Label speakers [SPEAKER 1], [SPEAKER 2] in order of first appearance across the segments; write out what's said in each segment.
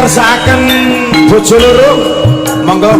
[SPEAKER 1] ngersakaken bojo loro monggo.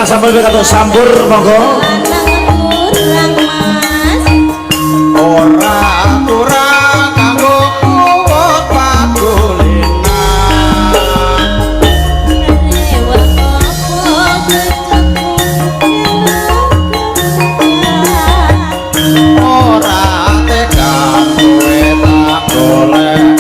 [SPEAKER 1] Sampai kata sambur monggo. Ora kurang kanggo kuwat pagulinan. Ora tekan kowe tak golek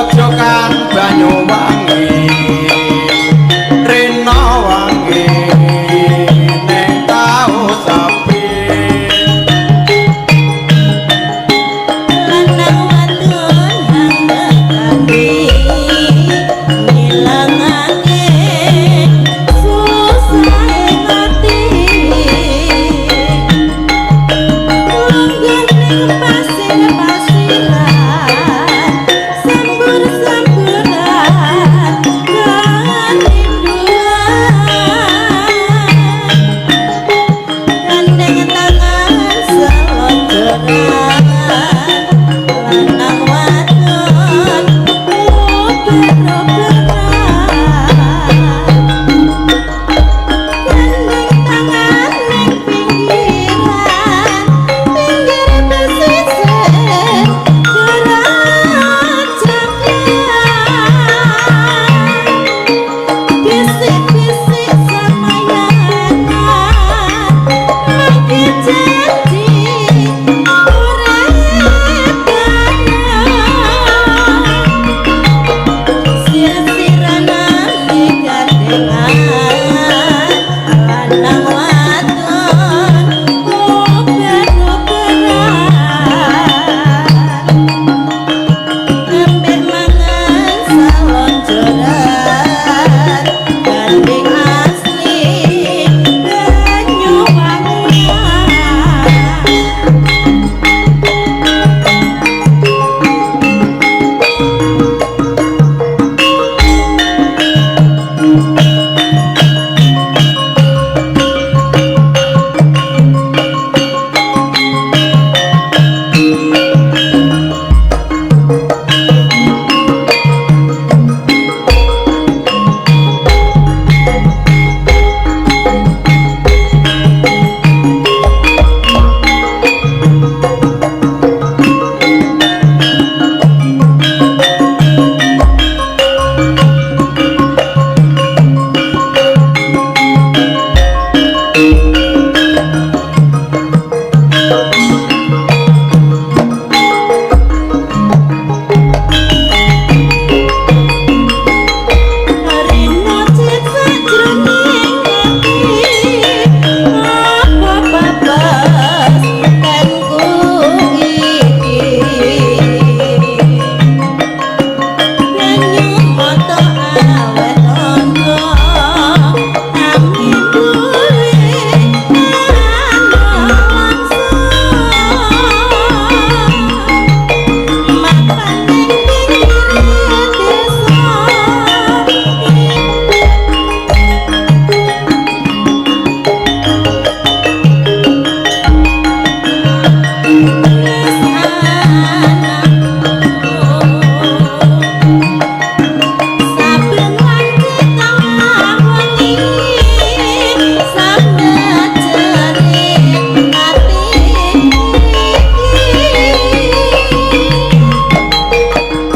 [SPEAKER 1] pojokan Banyuwangi rena wangi ning tau sapi
[SPEAKER 2] lanang wadon hangekane ngilangake susah ati langgeng pasir-pasiran sambur-samburan kerinduan gandeng tangan selonjoran lanang wadon gandeng tangan ning pinggiran pinggir pesisir bisik-bisik samayanan mangke janji urip sir-siranan digandengan lanang wadon ober-oberan ngembek mangan salonjoran gandeng asli Banyuwangi Rina cita jroning ati apa babas tenku iki banyu mata awet anga angin buri mapan ning pinggir desa saben wanci tawangi sambat jerit ati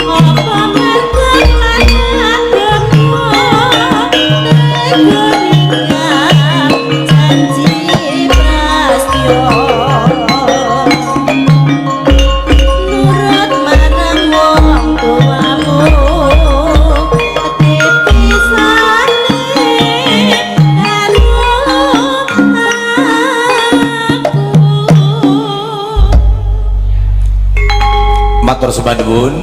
[SPEAKER 2] apa mergon lan ademu goringan janji prastyo nurut marang wong tuamu titisane karo aku
[SPEAKER 1] matur sembah nuwun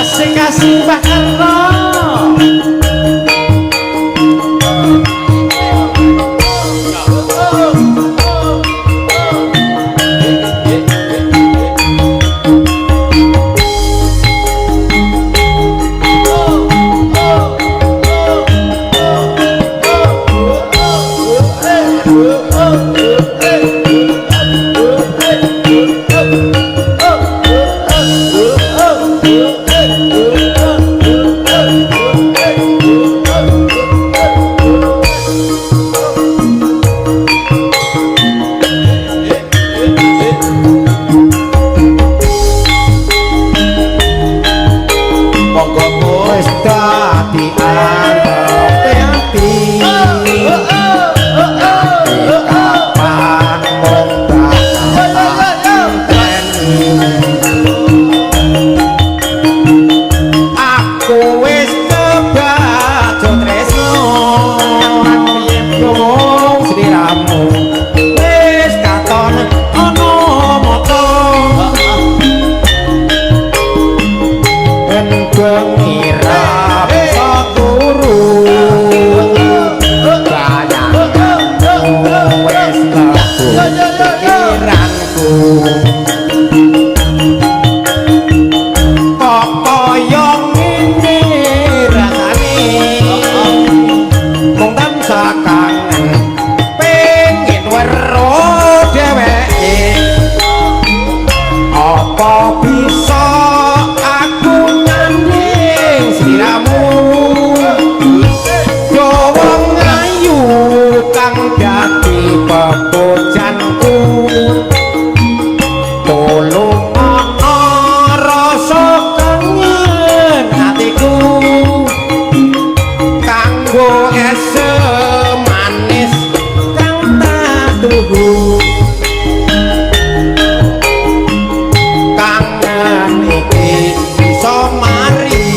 [SPEAKER 1] asik-asik Pak Karno kang dadi pepujanku tulung ana rasa kangen atiku kanggo es manis kang tak tuhu kangen iki iso mari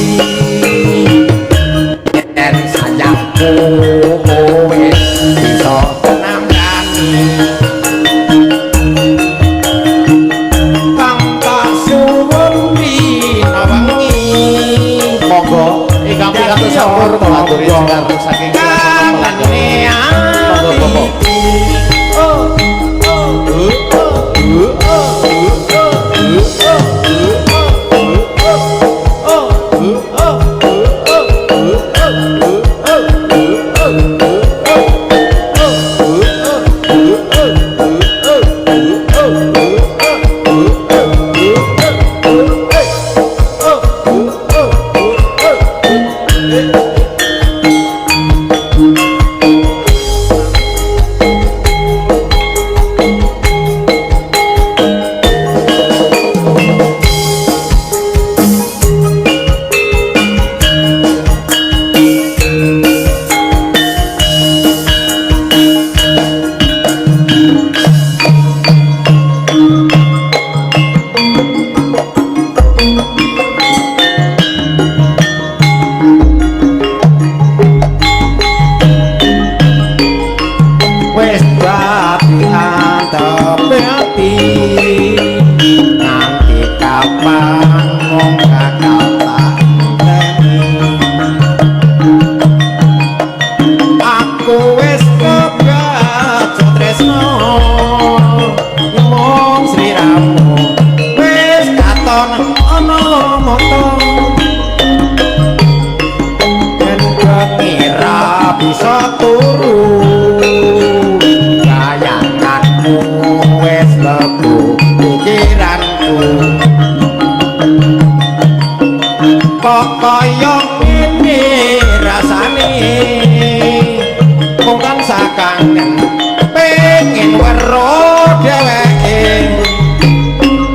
[SPEAKER 1] yen sayangku wis iso nambani kang tak suwun dina wengi
[SPEAKER 3] Monggo ingkang pikantuk sampur kula aturi jenengan saking
[SPEAKER 1] kangene ati wis dadi antepati nanti kapan mung kakak tak enteni aku wis kebaca tresno mung sliramu wis katon ana motong yen kira bisa turu kayanganmu wis lebu pikiranku kok kaya ngene rasane mung tansah kangen pengen weruh dheweke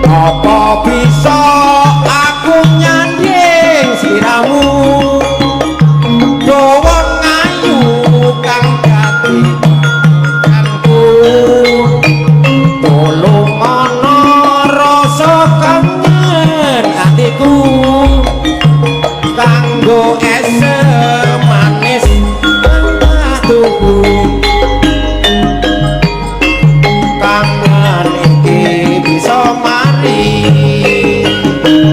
[SPEAKER 1] apa bisa aku nyanding sliramu dawa ngayu kang dadi kanku tulung ana rasa kangen atiku kanggo es manis kang tuku kangen iki bisa mari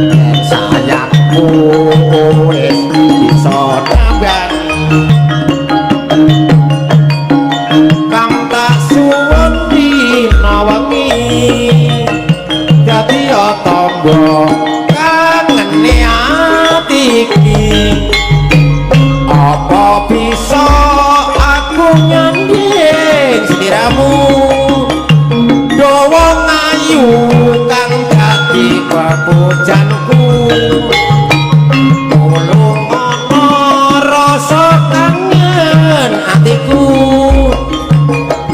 [SPEAKER 1] yen sayangku wis bisa nambani kang tak suwun dina wengi dadi tangga kangene ati iki apa bisa aku nyanding sliramu dawa ngayu kang dadi pepujanku tulung ana rasa kangen atiku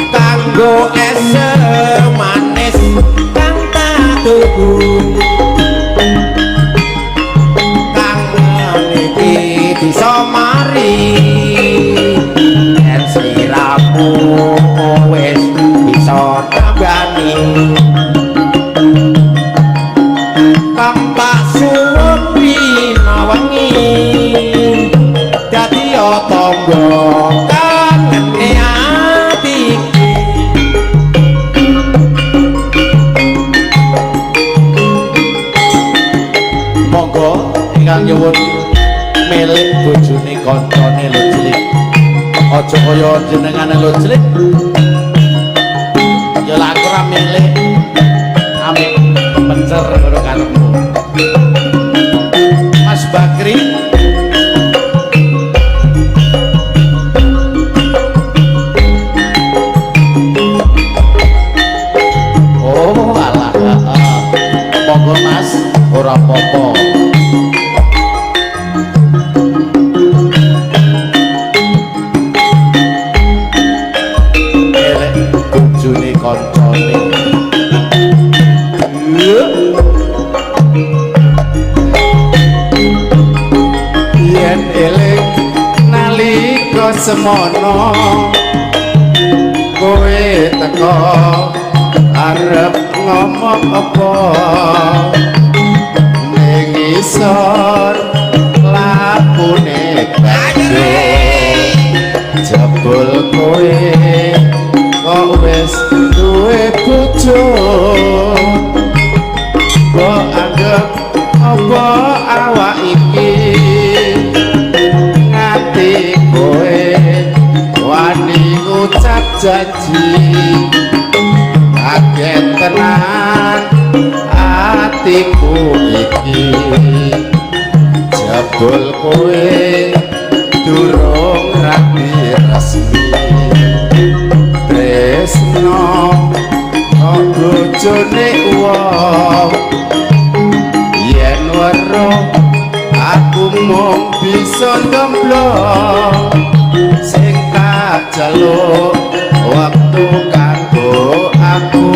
[SPEAKER 1] kanggo es manis kang tak tuku kangen iki bisa mari yen sliramu wis bisa nambani kang tak suwun dina wengi dadi tangga kangene ati iki
[SPEAKER 3] monggo ingkang nyuwun milik bojone kancane lho cilik aja kaya jenengane lho cilik ya lak ora milik amik pencer karo karepmu Mas Bakri oh alah monggo Mas ora apa-apa kancane yen eling nalika semono kowe teko arep ngomong apa ning isor lapune kajo jebul kowe kok wis duwe bojo kok anggap apa awak iki ngati kowe wani ngucap janji kaget tenan atiku iki jebul kowe durung rapi resmi tresno kok bojone wong yen weruh aku mung bisa ngemblong sing tak jaluk waktu kanggo aku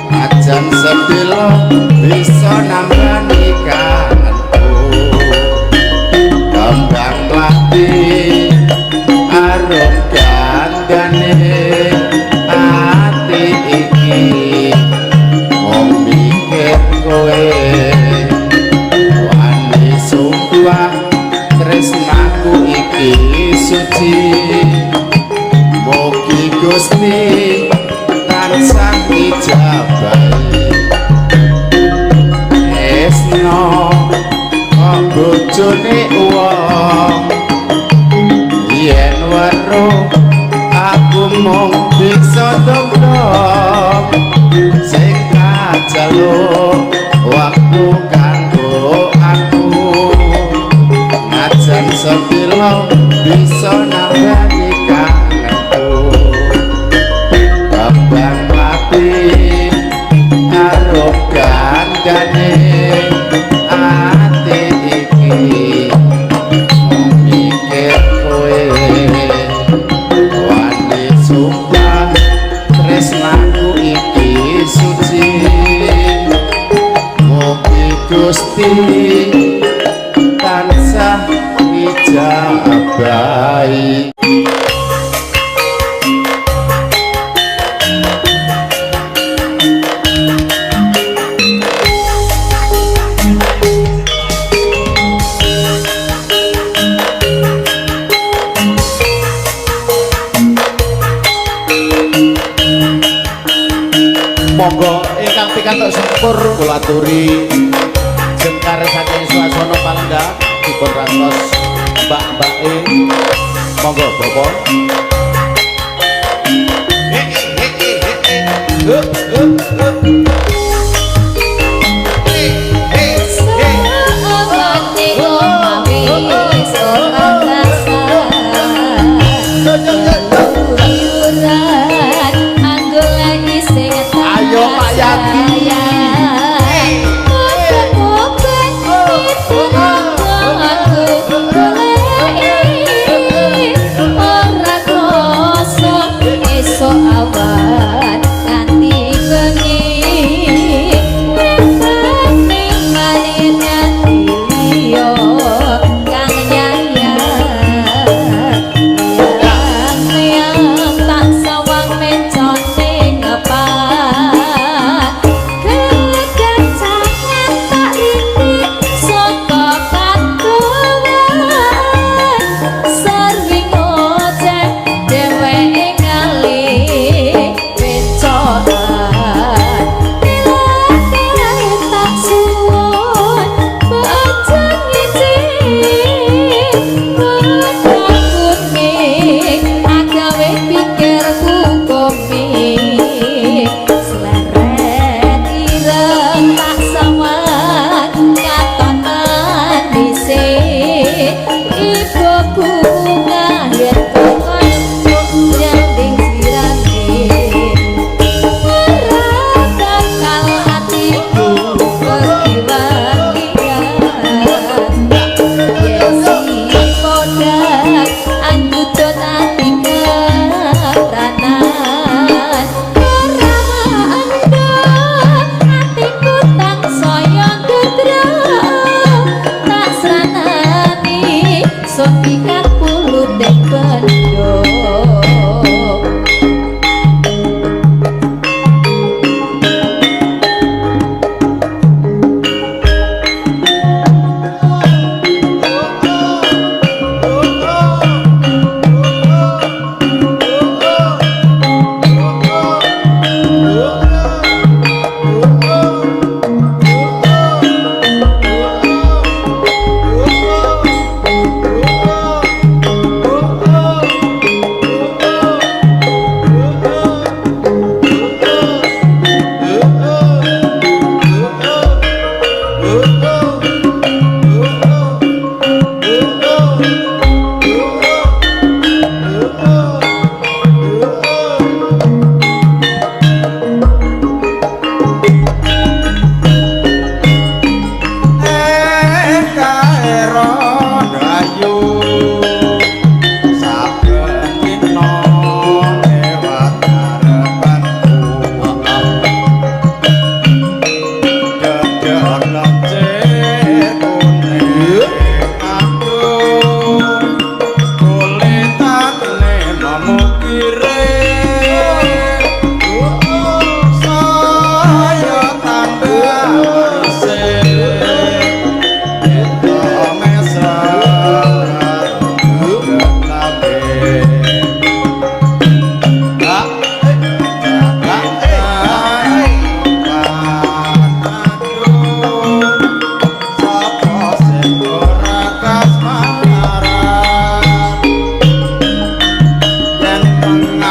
[SPEAKER 3] ajan sedilo bisa nambani kangenku kembang melati arum gandane ati iki mung mikir kowe wani sumpah tresnaku iki suci mugi Gusti tansah ijabahi esno kok bojone wong yen weruh aku mung bisa domdom sing kajaluk waktu kanggo aku ngajan sedilo bisa nambani kangenku kembang melati arum gandane ati iki mikir kowe wani sumpah tresnaku iki suci mugi Gusti tansah ijabahi monggo ingkang pikantuk syukur kula aturi jengkar saking swasana palengga dipun rantos mbak-mbake monggo bapak ayo Pak Yati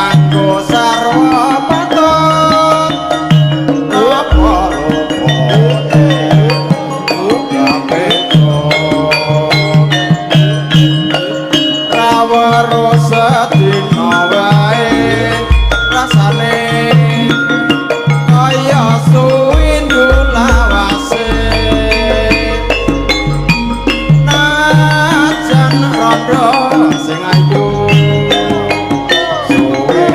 [SPEAKER 3] nganggo sarwa patut apa rupane rawaro sedina wae rasane kaya suwindu lawase najan rondo sing ayu suwe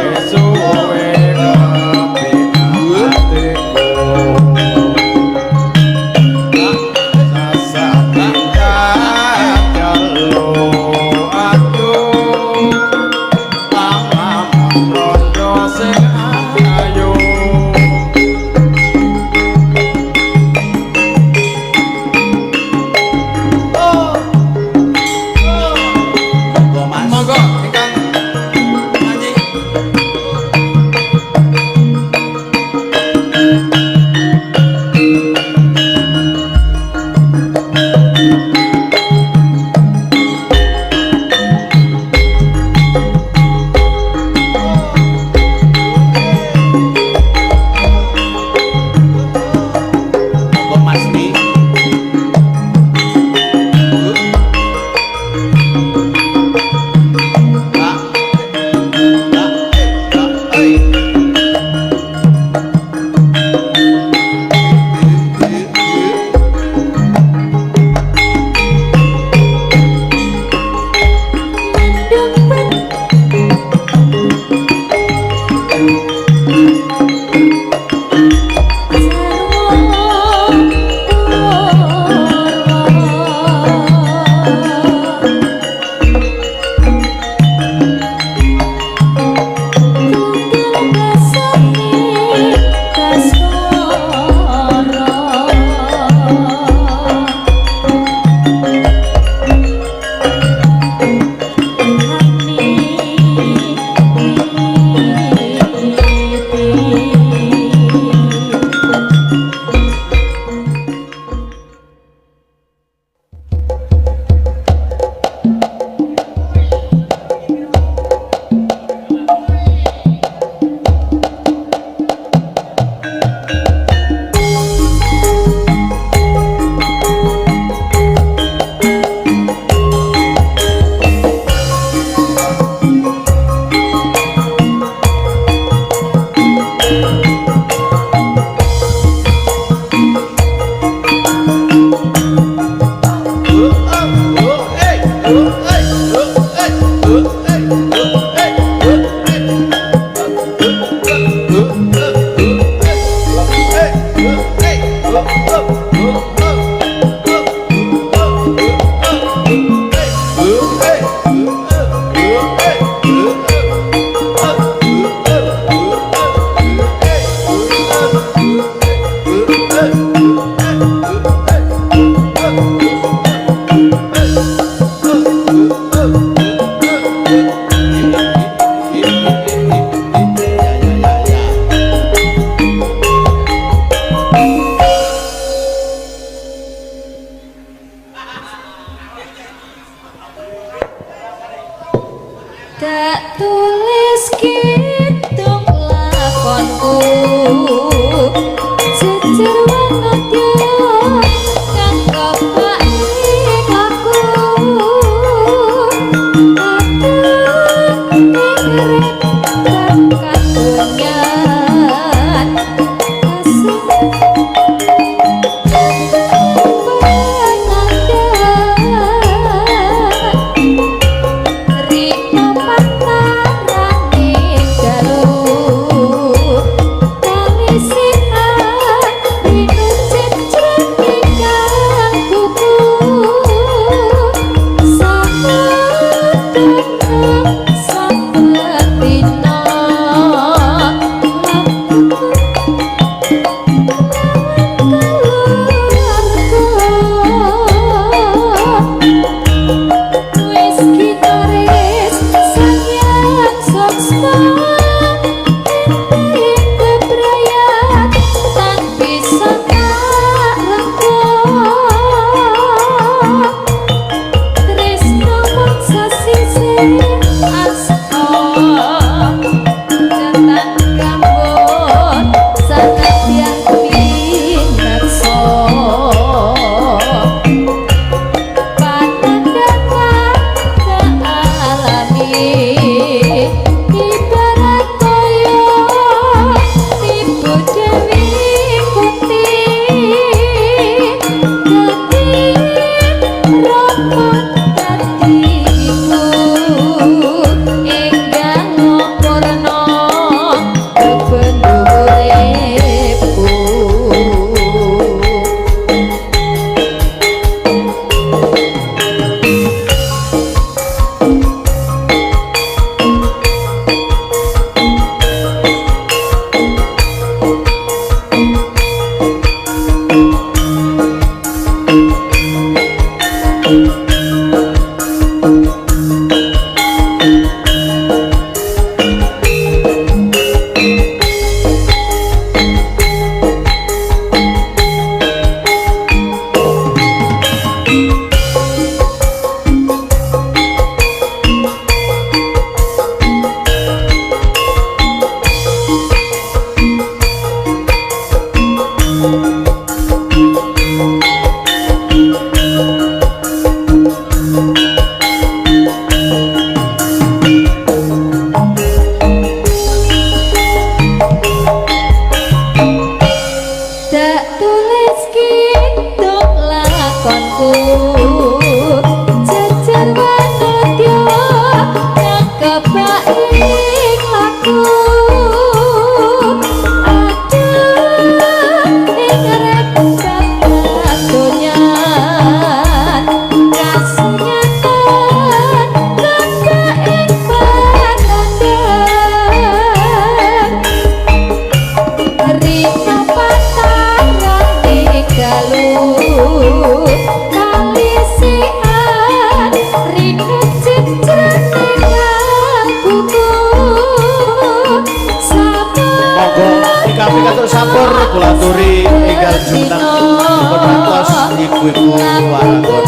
[SPEAKER 3] kula aturi enggal jumeneng dipun mantos ibu-ibu warangana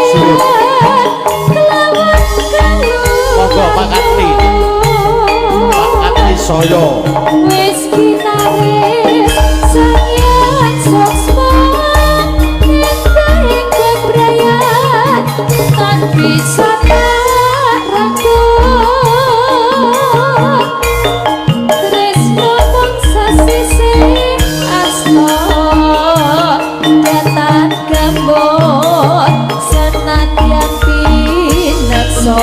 [SPEAKER 3] suwun monggo Pak Katli saya
[SPEAKER 2] wis kinaris sayang sosma ing kebrayat tan bisa tak ragu tresno bangsa sisi asma datan gambot senadyan pineksa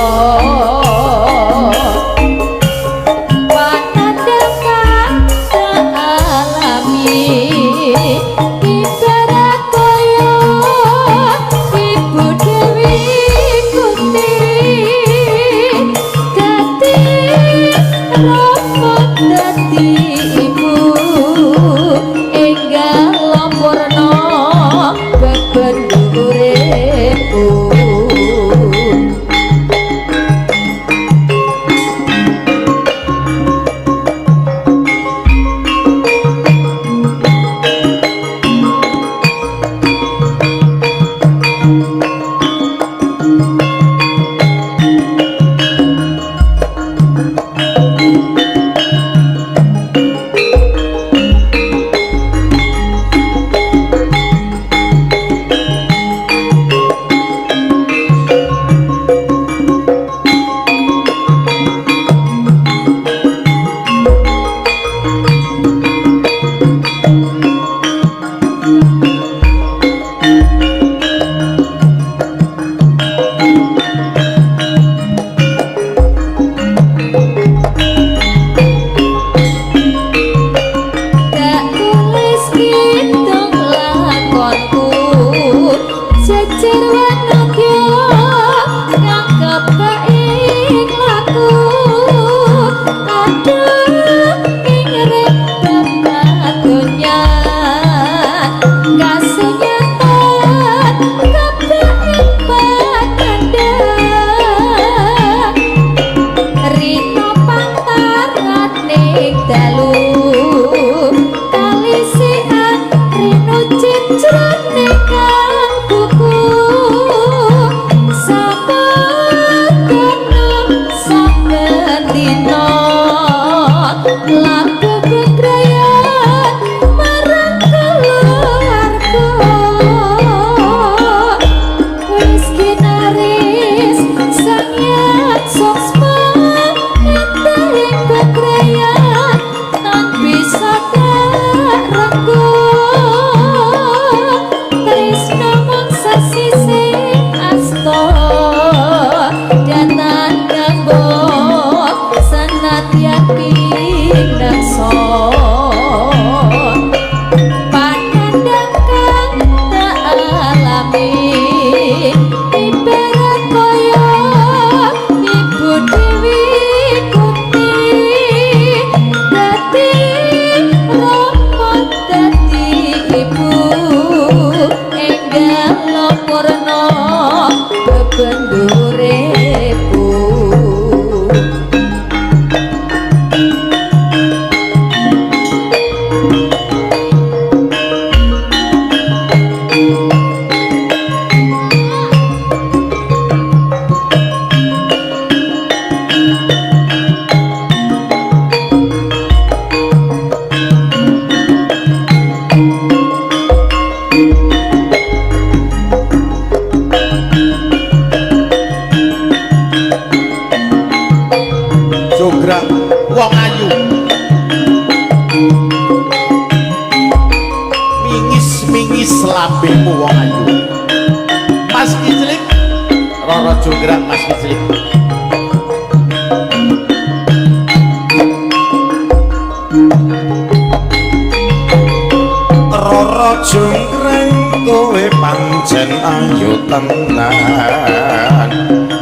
[SPEAKER 1] tenan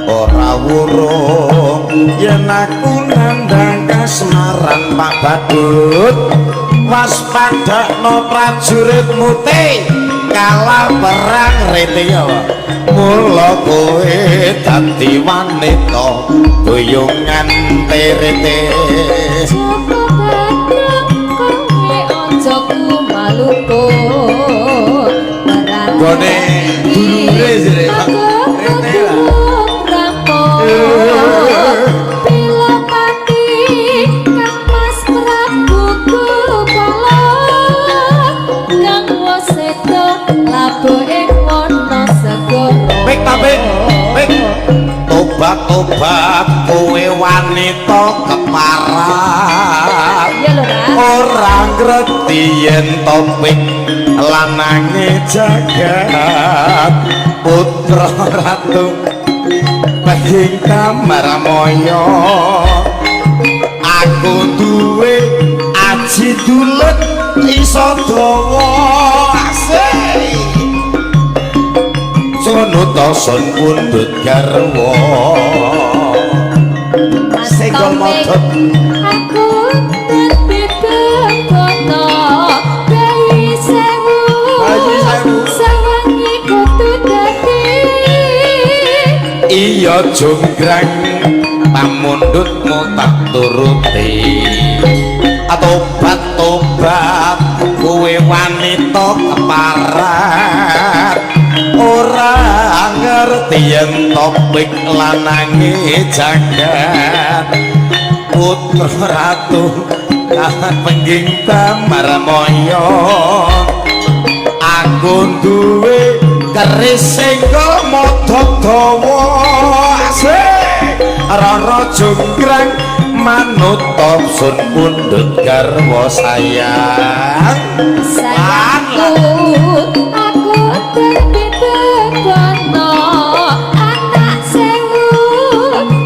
[SPEAKER 1] ora wurung yen aku nandhang kasmaran Pak Badut waspadakno prajurit mute kalah perang rete mula kowe dadi wanita boyongan terete
[SPEAKER 2] Joko Badung kowe aja kumal
[SPEAKER 1] ora ngerti yen topik lanange jagat putra ratu baging kamar moyo aku duwe aji dulet iso dawa asih sono toson pundhut garwa senggol modot
[SPEAKER 2] aku dadi begono bayi sewu sawangi kudu dadi
[SPEAKER 1] iya jonggrang pamundhutmu tak turuti tobat-tobat kowe wanita keparat ora ngerti yen topik lanange jagat putra ratu kahan pengging kamar moyo aku duwe keris senggol modok dawa asih rara jonggrang manut sun pundhut garwa sayang
[SPEAKER 2] sayangku aku dadi begono anak sewu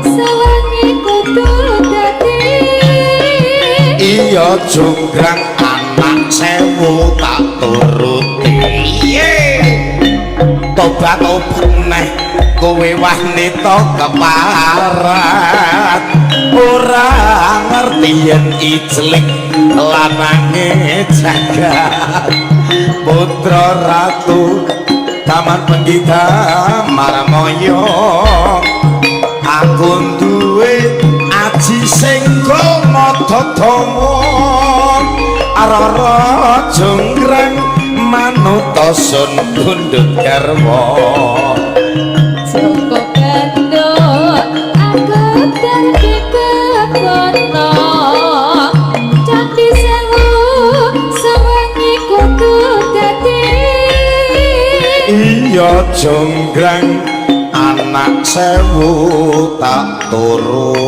[SPEAKER 2] sawangi kudu dadi
[SPEAKER 1] iya jonggrang anak sewu tak turuti tobat-tobat neh kowe wanita keparat ora ngerti yen ijlik lanange jagat putra ratu taman penggita marmoyo aku duwe aji senggol modok dawa rara jonggrang manut sun pundhut garwa
[SPEAKER 2] Joko gendut aku dadi begono candi sewu sawangi kudu dadi
[SPEAKER 1] iya jonggrang anak sewu tak turuti